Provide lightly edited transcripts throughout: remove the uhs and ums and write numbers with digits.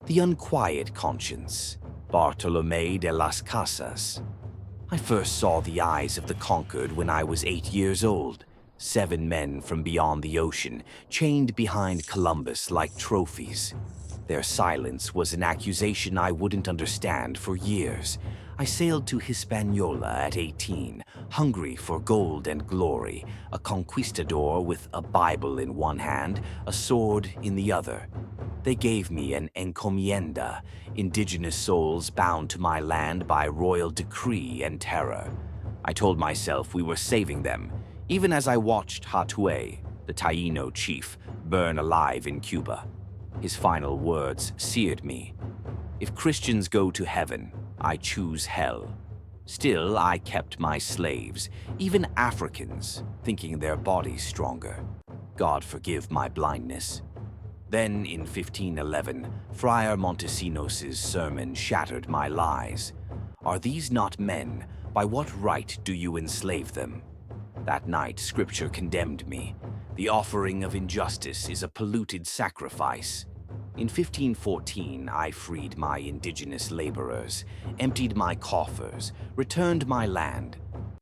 The Unquiet Conscience, Bartolomé de las Casas. I first saw the eyes of the conquered when I was 8 years old. 7 men from beyond the ocean, chained behind Columbus like trophies. Their silence was an accusation I wouldn't understand for years. I sailed to Hispaniola at 18, hungry for gold and glory, a conquistador with a Bible in one hand, a sword in the other. They gave me an encomienda, indigenous souls bound to my land by royal decree and terror. I told myself we were saving them, even as I watched Hatue, the Taino chief, burn alive in Cuba. His final words seared me. If Christians go to heaven, I choose hell. Still, I kept my slaves, even Africans, thinking their bodies stronger. God forgive my blindness. Then, in 1511, Friar Montesinos' sermon shattered my lies. Are these not men? By what right do you enslave them? That night, Scripture condemned me. The offering of injustice is a polluted sacrifice. In 1514, I freed my indigenous laborers, emptied my coffers, returned my land.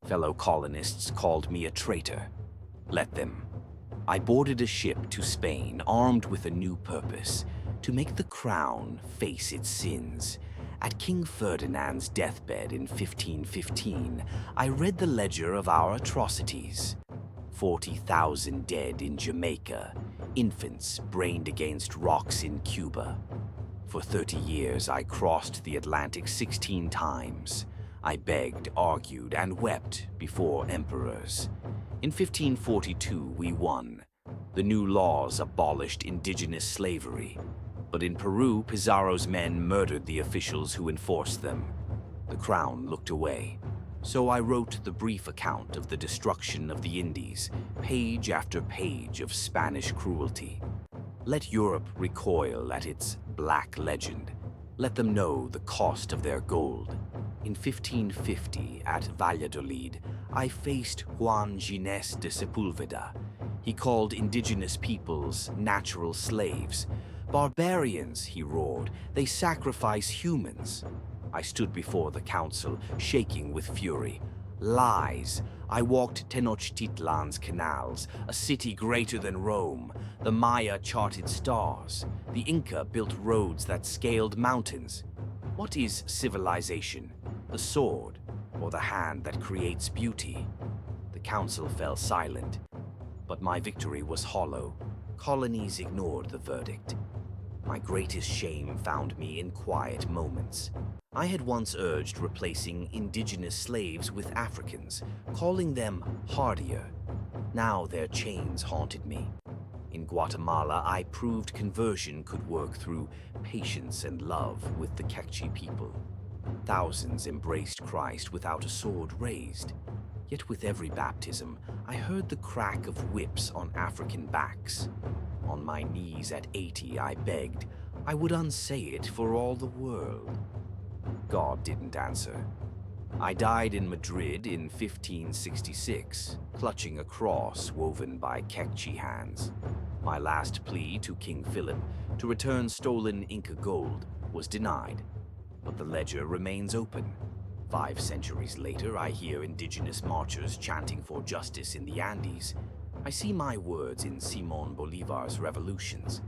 Fellow colonists called me a traitor. Let them. I boarded a ship to Spain, armed with a new purpose, to make the crown face its sins. At King Ferdinand's deathbed in 1515, I read the ledger of our atrocities. 40,000 dead in Jamaica, infants brained against rocks in Cuba. For 30 years, I crossed the Atlantic 16 times. I begged, argued, and wept before emperors. In 1542, we won. The new laws abolished indigenous slavery. But in Peru, Pizarro's men murdered the officials who enforced them. The crown looked away. So I wrote the brief account of the destruction of the Indies, page after page of Spanish cruelty. Let Europe recoil at its black legend. Let them know the cost of their gold. In 1550, at Valladolid, I faced Juan Ginés de Sepúlveda. He called indigenous peoples natural slaves. Barbarians, he roared, they sacrifice humans. I stood before the council, shaking with fury. Lies. I walked Tenochtitlan's canals, a city greater than Rome. The Maya charted stars. The Inca built roads that scaled mountains. What is civilization? The sword, or the hand that creates beauty? The council fell silent, but my victory was hollow. Colonies ignored the verdict. My greatest shame found me in quiet moments. I had once urged replacing indigenous slaves with Africans, calling them hardier. Now their chains haunted me. In Guatemala, I proved conversion could work through patience and love with the Quechua people. Thousands embraced Christ without a sword raised. Yet with every baptism, I heard the crack of whips on African backs. On my knees at 80, I begged. I would unsay it for all the world. God didn't answer. I died in Madrid in 1566, clutching a cross woven by Quechua hands. My last plea to King Philip to return stolen Inca gold was denied, but the ledger remains open. 5 centuries later, I hear indigenous marchers chanting for justice in the Andes. I see my words in Simón Bolívar's revolutions,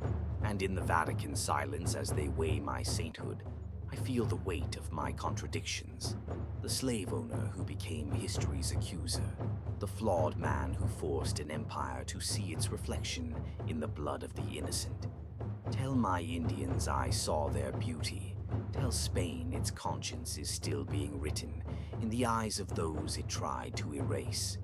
and in the Vatican silence as they weigh my sainthood. I feel the weight of my contradictions. The slave owner who became history's accuser. The flawed man who forced an empire to see its reflection in the blood of the innocent. Tell my Indians I saw their beauty. Tell Spain its conscience is still being written in the eyes of those it tried to erase.